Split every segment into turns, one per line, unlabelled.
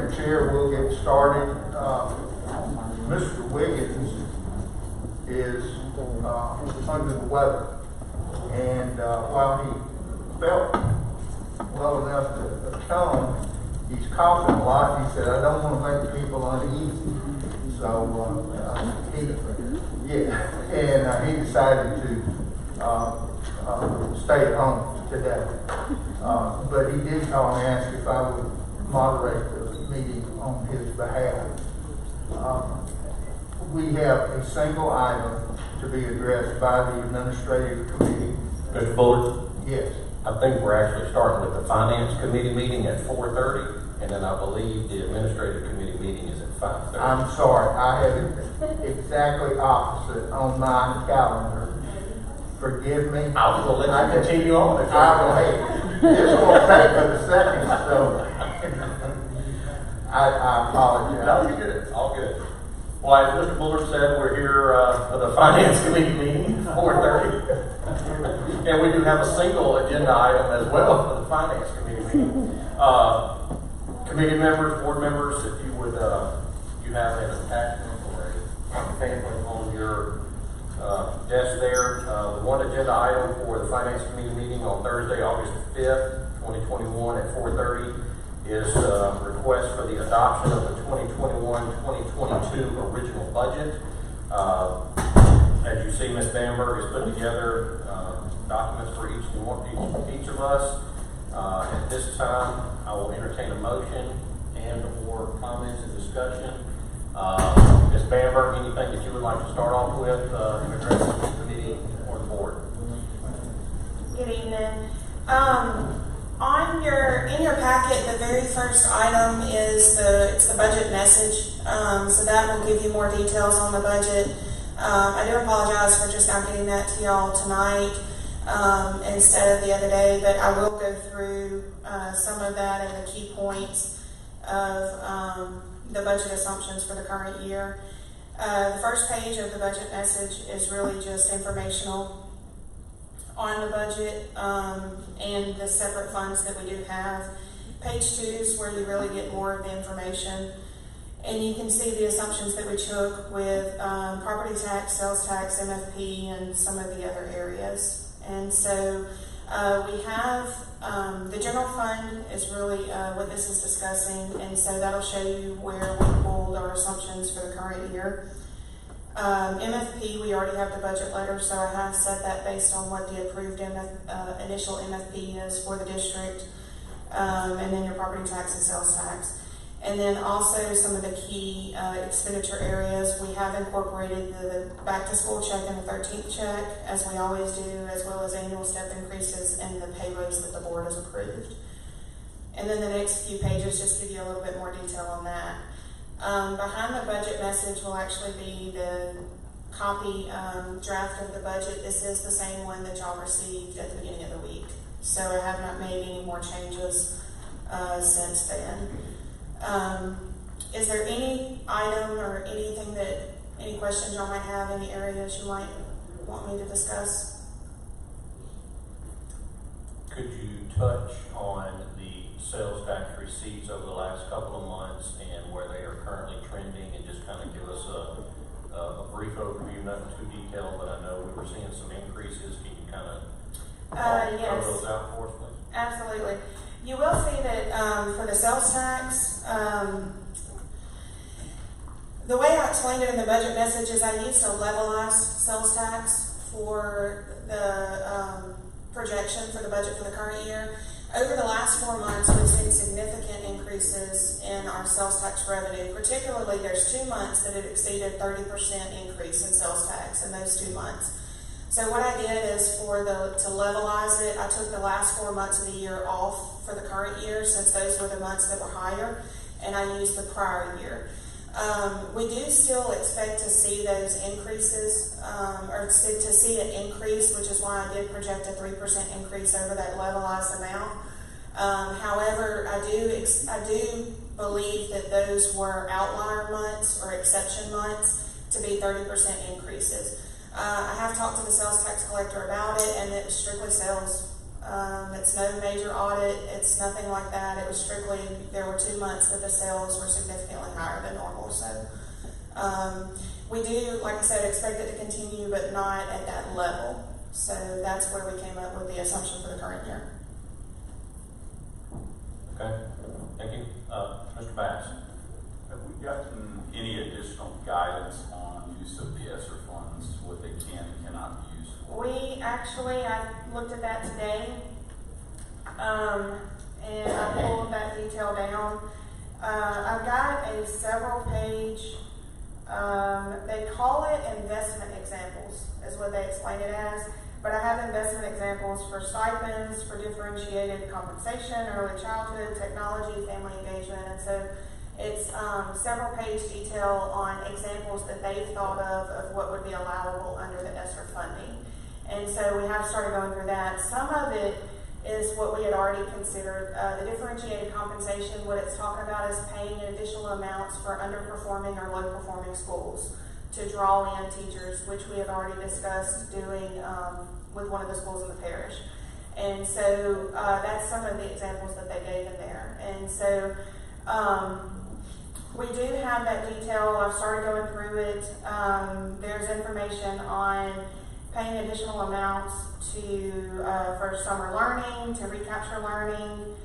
the chair, we'll get started. Mr. Wiggins is under the weather, and while he felt well enough to come, he's coughing a lot. He said, "I don't want to make people uneasy," so he decided to stay at home today. But he did call and ask if I would moderate the meeting on his behalf. We have a single item to be addressed by the administrative committee.
Mr. Bullard?
Yes.
I think we're actually starting with the finance committee meeting at 4:30, and then I believe the administrative committee meeting is at 5:30.
I'm sorry, I have it exactly opposite on my calendar. Forgive me.
I will let you continue on.
I will hate. This won't take but a second, so I apologize.
No, you're good. All good. Well, as Mr. Bullard said, we're here for the finance committee meeting, 4:30. And we do have a single agenda item as well for the finance committee meeting. Committee members, board members, if you would, you have an attachment or a pamphlet on your desk there. The one agenda item for the finance committee meeting on Thursday, August 5th, 2021 at 4:30 is request for the adoption of the 2021-2022 original budget. As you see, Ms. Bamberg has put together documents for each of us. At this time, I will entertain a motion and/or comments and discussion. Ms. Bamberg, anything that you would like to start off with in addressing the committee or the board?
Good evening. In your packet, the very first item is the budget message. So that will give you more details on the budget. I do apologize for just not getting that to y'all tonight instead of the other day, but I will go through some of that and the key points of the budget assumptions for the current year. The first page of the budget message is really just informational on the budget and the separate funds that we do have. Page 2 is where you really get more of the information, and you can see the assumptions that we took with property tax, sales tax, MFP, and some of the other areas. And so we have the general fund is really what this is discussing, and so that'll show you where we pulled our assumptions for the current year. MFP, we already have the budget letter, so I have set that based on what the approved initial MFP is for the district, and then your property tax and sales tax. And then also some of the key expenditure areas, we have incorporated the back to school check and the 13th check, as we always do, as well as annual step increases and the pay raise that the board has approved. And then the next few pages just give you a little bit more detail on that. Behind the budget message will actually be the copy draft of the budget. This is the same one that y'all received at the beginning of the week. So I have not made any more changes since then. Is there any item or anything any questions y'all might have, any areas you might want me to discuss?
Could you touch on the sales tax receipts over the last couple of months and where they are currently trending, and just kind of give us a brief overview, nothing too detailed, but I know we were seeing some increases. Can you kind of
Yes.
throw those out for us, please?
Absolutely. You will see that for the sales tax, the way I explained it in the budget message is I used a levelized sales tax for the projection for the budget for the current year. Over the last 4 months, we've seen significant increases in our sales tax revenue. Particularly, there's 2 months that it exceeded 30% increase in sales tax in those 2 months. So what I did is to levelize it, I took the last 4 months of the year off for the current year, since those were the months that were higher, and I used the prior year. We do still expect to see those increases, or to see an increase, which is why I did project a 3% increase over that levelized amount. However, I do believe that those were outlier months or exception months to be 30% increases. I have talked to the sales tax collector about it, and it was strictly sales It's no major audit, it's nothing like that. It was strictly, there were 2 months that the sales were significantly higher than normal. So we do, like I said, expect it to continue, but not at that level. So that's where we came up with the assumption for the current year.
Okay, thank you. Mr. Bass?
Have we gotten any additional guidance on use of the ESSER funds, what they can and cannot be used for?
We actually, I looked at that today, and I pulled that detail down. I've got a several page, they call it investment examples, is what they explain it as. But I have investment examples for stipends, for differentiated compensation, early childhood, technology, family engagement. And so it's several page detail on examples that they've thought of what would be allowable under the ESSER funding. And so we have started going through that. Some of it is what we had already considered. The differentiated compensation, what it's talking about is paying additional amounts for underperforming or low performing schools to draw in teachers, which we have already discussed doing with one of the schools in the parish. And so that's some of the examples that they gave in there. And so we do have that detail. I've started going through it. There's information on paying additional amounts for summer learning, to recapture learning,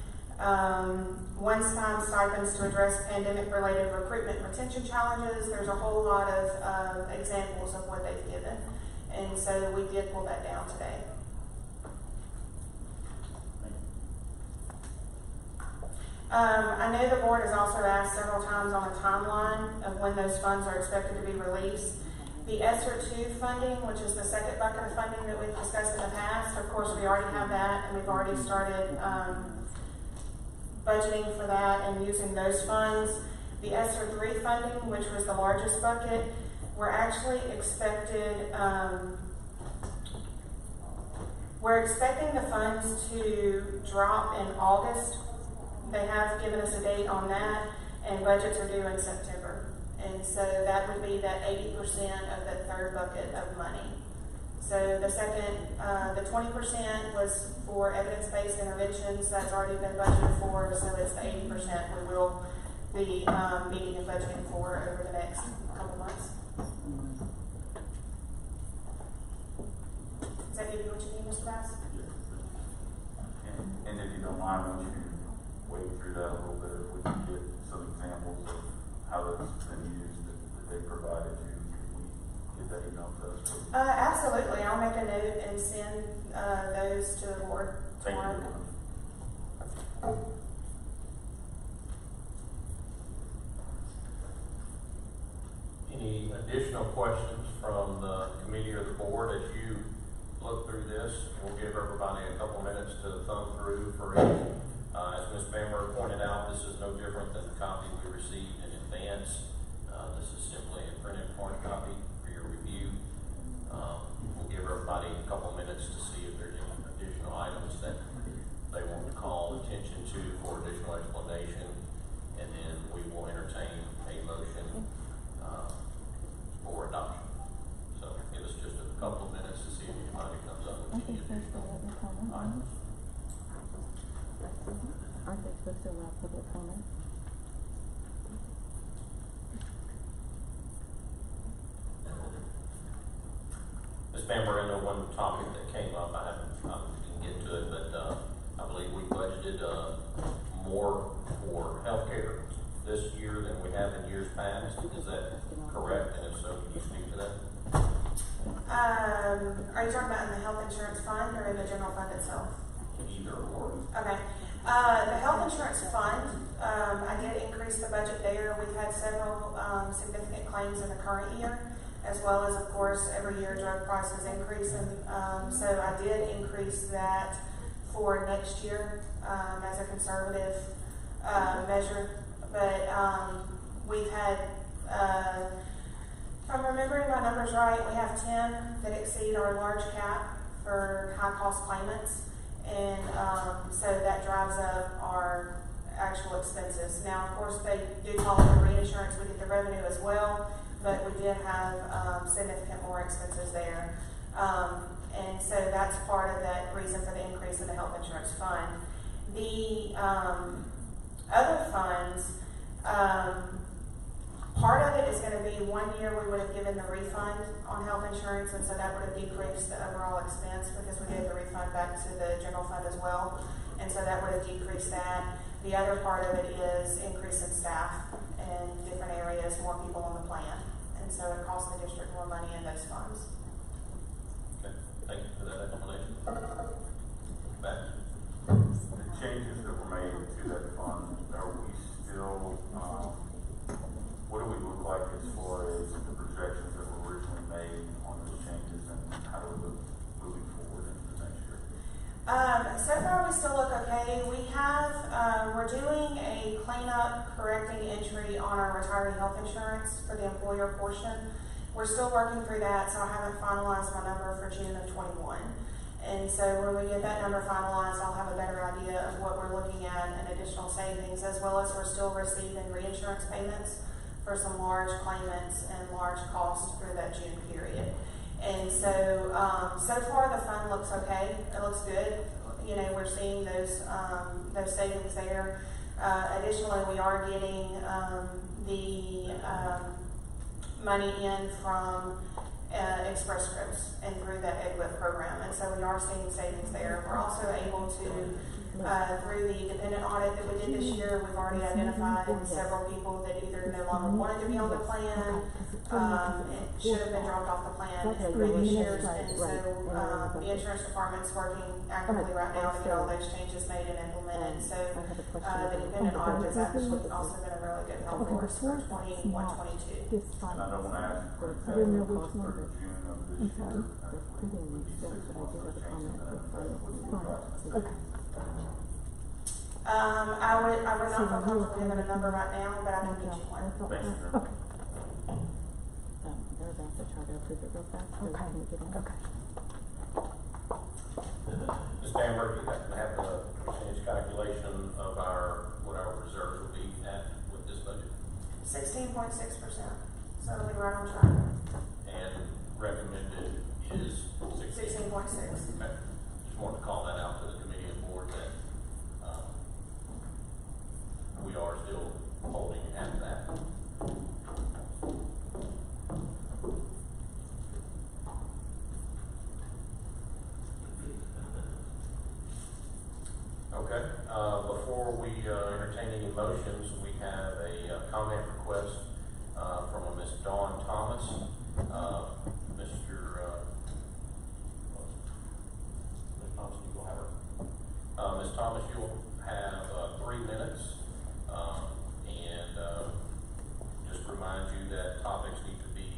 one-time stipends to address pandemic-related recruitment and retention challenges. There's a whole lot of examples of what they've given. And so we did pull that down today. I know the board has also asked several times on a timeline of when those funds are expected to be released. The ESSER 2 funding, which is the second bucket of funding that we've discussed in the past, of course we already have that, and we've already started budgeting for that and using those funds. The ESSER 3 funding, which was the largest bucket, we're actually we're expecting the funds to drop in August. They have given us a date on that, and budgets are due in September. And so that would be that 80% of the third bucket of money. So the second, the 20% was for evidence-based interventions. That's already been budgeted for, so it's the 80% we will be meeting and budgeting for over the next couple months. Does that give you what you need, Mr. Bass?
And if you don't mind, won't you wade through that a little bit, if we can get some examples of how that's been used that they provided you? Can we get that email to us?
Absolutely. I'll make a note and send those to the board tomorrow.
Thank you.
Any additional questions from the committee or the board as you look through this? We'll give everybody a couple minutes to thumb through for each. As Ms. Bamber pointed out, this is no different than the copy we received in advance. This is simply a printed hard copy for your review. We'll give everybody a couple minutes to see if there's any additional items that they want to call attention to for additional explanation, and then we will entertain a motion for adoption. So give us just a couple of minutes to see if anybody comes up with any additional items.
Aren't they supposed to allow public comment?
Ms. Bamber, I know one topic that came up, I didn't get to it, but I believe we budgeted more for healthcare this year than we have in years past. Is that correct? And if so, can you speak to that?
Are you talking about in the health insurance fund or in the general fund itself?
Either or.
Okay. The health insurance fund, I did increase the budget there. We've had several significant claims in the current year, as well as, of course, every year drug prices increase. And so I did increase that for next year as a conservative measure. But we've had, if I'm remembering my numbers right, we have 10 that exceed our large cap for high cost claimants. And so that drives up our actual expenses. Now, of course, they do call it the reinsurance. We get the revenue as well, but we did have significant more expenses there. And so that's part of that reason for the increase in the health insurance fund. The other funds, part of it is going to be 1 year we would have given the refund on health insurance, and so that would have decreased the overall expense because we gave the refund back to the general fund as well, and so that would have decreased that. The other part of it is increase in staff in different areas, more people on the plan, and so it costs the district more money in those funds.
Okay, thank you for that explanation. Matt?
The changes that were made to that fund, are we still, what do we look like as far as the projections that were originally made on those changes, and how do we look moving forward into next year?
So far we still look okay. We have, we're doing a cleanup correcting entry on our retiree health insurance for the employer portion. We're still working through that, so I haven't finalized my number for June of 21. And so when we get that number finalized, I'll have a better idea of what we're looking at and additional savings, as well as we're still receiving reinsurance payments for some large claimants and large costs through that June period. And so, so far the fund looks okay. It looks good. You know, we're seeing those savings there. Additionally, we are getting the money in from Express Scripts and through the EGWIP program, and so we are seeing savings there. We're also able to, through the dependent audit that we did this year, we've already identified several people that either no longer wanted to be on the plan, and should have been dropped off the plan in previous years, and so the insurance department's working actively right now to get all those changes made and implemented. So the dependent audit has actually also been a really good help for us for 21-22.
And I don't want to ask for exactly cost for June of this year, would be 6 months of changes, and that would be approximately.
I would not feel comfortable giving a number right now, but I can get you one.
Thank you.
They're about to try to approve it real fast. So
Okay.
we can get in.
Okay.
Ms. Bamberg, you happen to have the percentage calculation of what our reserves will be at with this budget?
16.6%. So we're right on track.
And recommended is 16.
16.6.
Okay. Just wanted to call that out to the committee and board that we are still holding at that. Okay, before we entertain any motions, we have a comment request from a Miss Dawn Thomas. Ms. Thomas, you will have her. Ms. Thomas, you'll have 3 minutes. Just remind you that topics need to be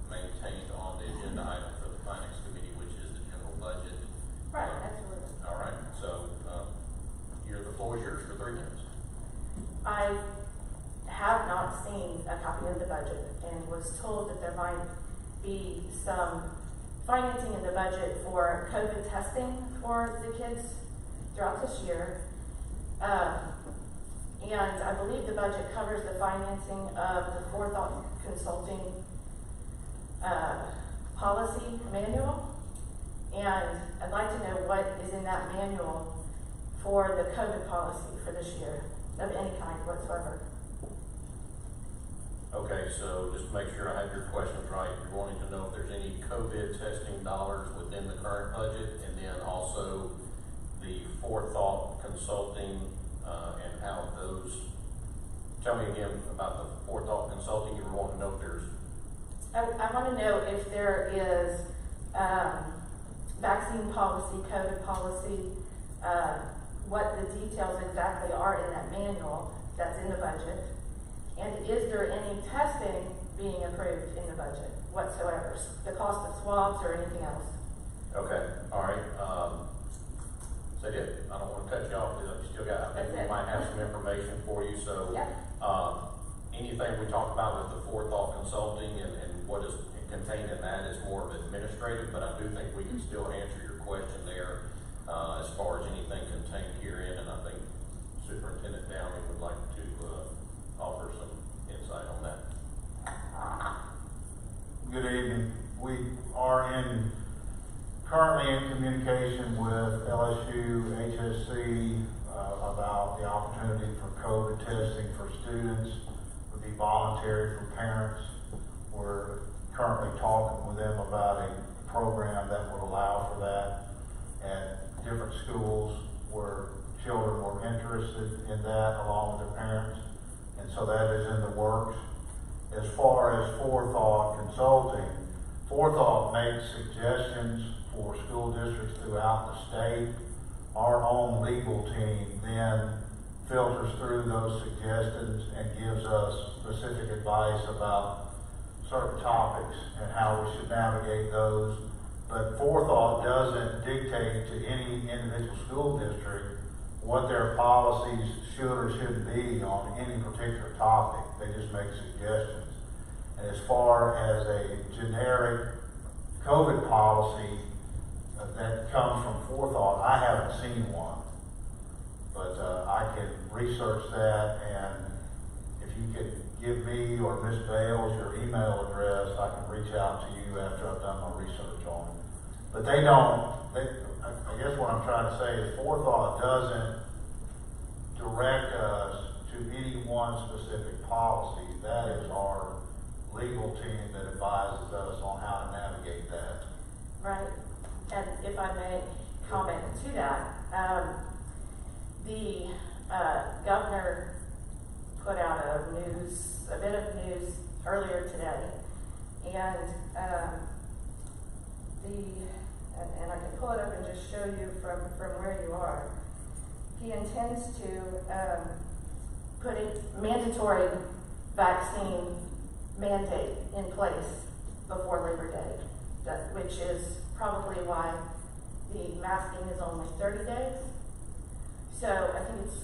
maintained on the agenda item for the Finance Committee, which is the general budget.
Right, absolutely.
All right, so the floor is yours for 3 minutes.
I have not seen a copy of the budget and was told that there might be some financing in the budget for COVID testing for the kids throughout this year. And I believe the budget covers the financing of the Forethought Consulting policy manual. And I'd like to know what is in that manual for the COVID policy for this year, of any kind whatsoever.
Okay, so just to make sure I have your questions right, you're wanting to know if there's any COVID testing dollars within the current budget, and then also the Forethought Consulting and how those. Tell me again about the Forethought Consulting. You were wanting to know if there's.
I want to know if there is vaccine policy, COVID policy, what the details exactly are in that manual that's in the budget, and is there any testing being approved in the budget whatsoever? The cost of swabs or anything else?
Okay, all right. Say it. I don't want to cut you off because I still got. I think we might have some information for you. So,
yeah.
Anything we talk about with the Forethought Consulting and what is contained in that is more of administrative, but I do think we can still answer your question there as far as anything contained herein, and I think Superintendent Downey would like to offer some insight on that.
Good evening. We are in current communication with LSU, HSC, about the opportunity for COVID testing for students. It would be voluntary for parents. We're currently talking with them about a program that would allow for that at different schools where children were interested in that along with their parents. And so that is in the works. As far as Forethought Consulting, Forethought makes suggestions for school districts throughout the state. Our own legal team then filters through those suggestions and gives us specific advice about certain topics and how we should navigate those. But Forethought doesn't dictate to any individual school district what their policies should or shouldn't be on any particular topic. They just make suggestions. And as far as a generic COVID policy that comes from Forethought, I haven't seen one. But I can research that, and if you could give me or Ms. Bales your email address, I can reach out to you after I've done my research on it. But I guess what I'm trying to say is Forethought doesn't direct us to any one specific policy. That is our legal team that advises us on how to navigate that.
Right, and if I may comment to that, the governor put out a bit of news earlier today, and and I can pull it up and just show you from where you are. He intends to put a mandatory vaccine mandate in place before Labor Day, which is probably why the masking is only 30 days. So I think it's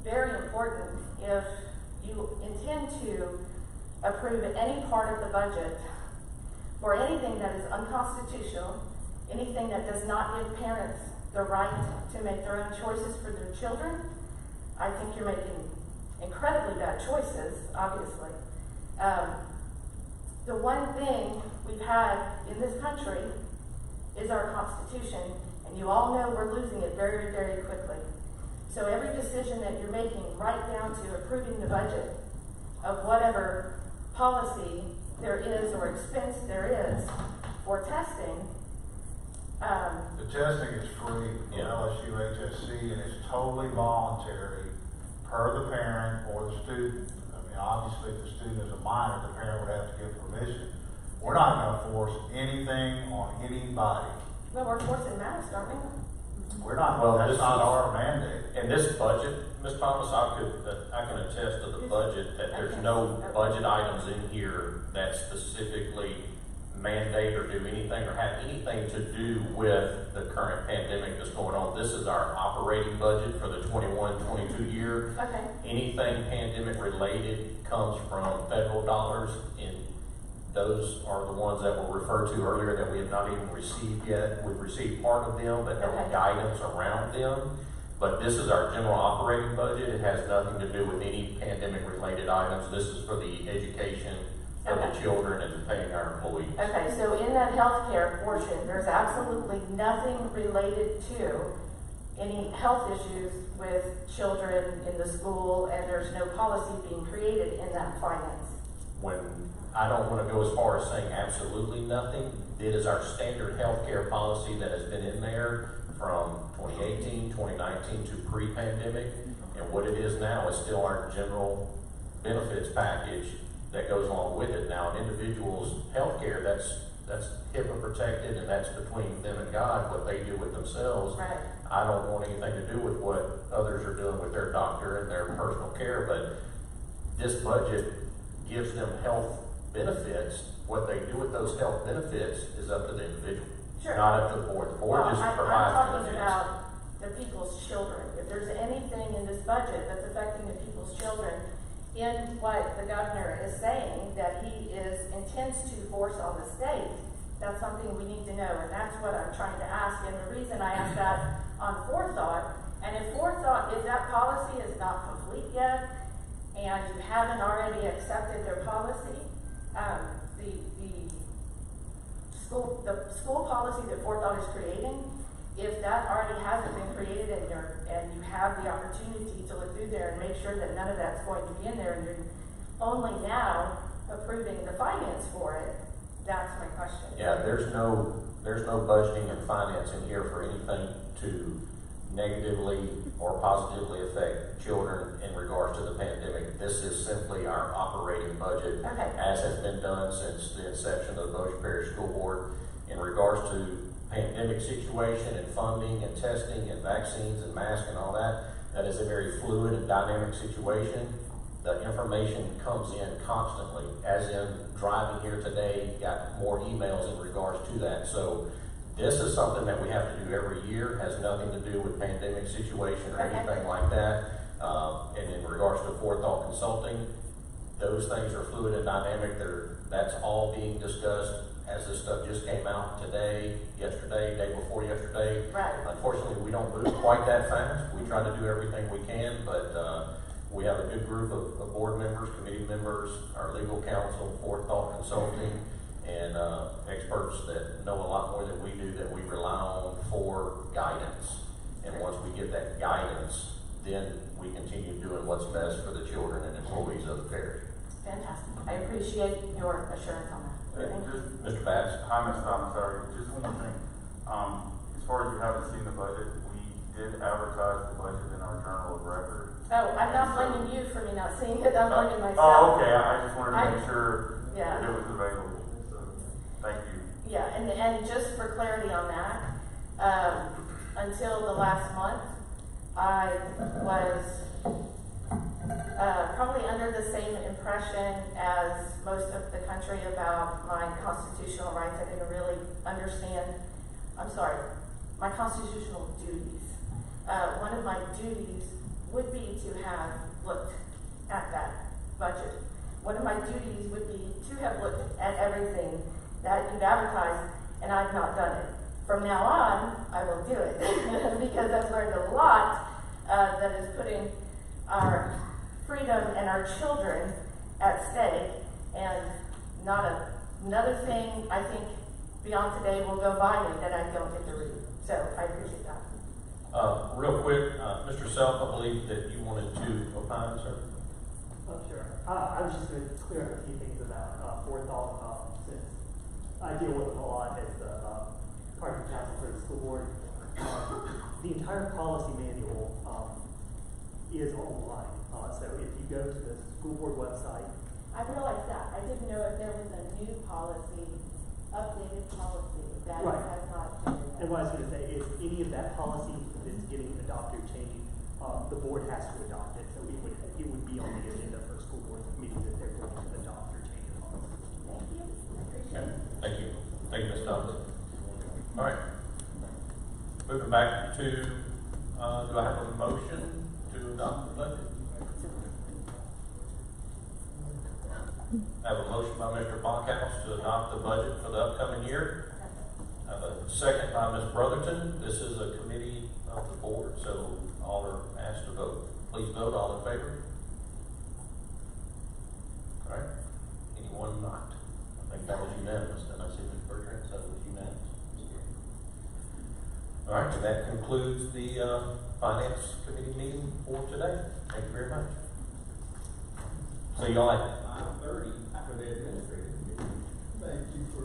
very important, if you intend to approve any part of the budget for anything that is unconstitutional, anything that does not give parents the right to make their own choices for their children, I think you're making incredibly bad choices, obviously. The one thing we've had in this country is our Constitution, and you all know we're losing it very, very quickly. So every decision that you're making, right down to approving the budget of whatever policy there is or expense there is for testing.
The testing is free from LSU HSC, and it's totally voluntary per the parent or the student. I mean, obviously, if the student is a minor, the parent would have to give permission. We're not going to force anything on anybody.
Well, we're forcing masks, aren't we?
We're not.
Well,
that's
this
not
is-
our mandate.
In this budget, Ms. Thomas, I can attest to the budget that there's no budget items in here that specifically mandate or do anything or have anything to do with the current pandemic that's going on. This is our operating budget for the 21-22 year.
Okay.
Anything pandemic related comes from federal dollars, and those are the ones that were referred to earlier that we have not even received yet. We've received part of them, but no
Okay.
guidance around them. But this is our general operating budget. It has nothing to do with any pandemic related items. This is for the education of the
Okay.
children and paying our employees.
Okay, so in that healthcare portion, there's absolutely nothing related to any health issues with children in the school, and there's no policy being created in that finance.
When I don't want to go as far as saying absolutely nothing, it is our standard healthcare policy that has been in there from 2018, 2019 to pre-pandemic, and what it is now is still our general benefits package that goes along with it. Now, an individual's healthcare, that's HIPAA protected, and that's between them and God, what they do with themselves.
Right.
I don't want anything to do with what others are doing with their doctor and their personal care, but this budget gives them health benefits. What they do with those health benefits is up to the individual,
Sure.
not up to the board. The board just
I'm
provides
talking
benefits.
about the people's children. If there's anything in this budget that's affecting the people's children, in what the governor is saying that he intends to force on the state, that's something we need to know, and that's what I'm trying to ask. And the reason I asked that on Forethought, and if that policy is not complete yet, and you haven't already accepted their policy, the school policy that Forethought is creating if that already hasn't been created and you have the opportunity to look through there and make sure that none of that's going to be in there and you're only now approving the finance for it, that's my question.
Yeah, there's no budgeting and finance in here for anything to negatively or positively affect children in regards to the pandemic. This is simply our operating budget,
Okay.
as has been done since the inception of the Bossier Parish School Board. In regards to pandemic situation and funding and testing and vaccines and masks and all that, that is a very fluid and dynamic situation. The information comes in constantly, as in driving here today, got more emails in regards to that. So this is something that we have to do every year, has nothing to do with pandemic situation or anything like that. And in regards to forethought consulting, those things are fluid and dynamic. That's all being discussed as this stuff just came out today, yesterday, day before yesterday.
Right.
Unfortunately, we don't move quite that fast. We try to do everything we can, but we have a good group of board members, committee members, our legal counsel, forethought consulting, and experts that know a lot more than we do, that we rely on for guidance. And once we get that guidance, then we continue doing what's best for the children and employees of the parish.
Fantastic. I appreciate your assurance on that. Thank you.
Mr. Bass?
Hi, Ms. Thomas, sorry, just one more thing. As far as you haven't seen the budget, we did advertise the budget in our journal of record.
Oh, I'm not blaming you for me not seeing it, I'm blaming myself.
Oh, okay, I just wanted to make sure
Yeah.
that it was available, so, thank you.
Yeah, and just for clarity on that, until the last month, I was probably under the same impression as most of the country about my constitutional rights. I didn't really understand, my constitutional duties. One of my duties would be to have looked at that budget. One of my duties would be to have looked at everything that you've advertised, and I've not done it. From now on, I will do it, because I've learned a lot that is putting our freedom and our children at stake, and another thing I think beyond today will go by me that I don't get to read. So I appreciate that.
Real quick, Mr. Self, I believe that you wanted to opine, sir.
Oh, sure. I was just going to clear up a few things about forethought, since I deal with it a lot as the party council for the school board. The entire policy manual is online. So if you go to the school board website,
I realize that. I didn't know if there was a new policy, updated policy that
Right.
has not been.
and what I was going to say is any of that policy that's getting adopted or changing, the board has to adopt it. So it would be on the agenda for school board meetings if they're going to adopt or change the policy.
Thank you. I appreciate
Okay,
it.
thank you. Thank you, Ms. Thomas. All right. Moving back to, do I have a motion to adopt the budget? I have a motion by Mr. Bonkhouse to adopt the budget for the upcoming year. I have a second by Ms. Brotherton. This is a committee of the board, so all are asked to vote. Please vote, all in favor. All right. Anyone not? I think that was unanimous. Then I see Ms. Bertrand, so it was unanimous. All right, and that concludes the finance committee meeting for today. Thank you very much. See y'all at 5:30 for the administrative meeting.
Thank you for,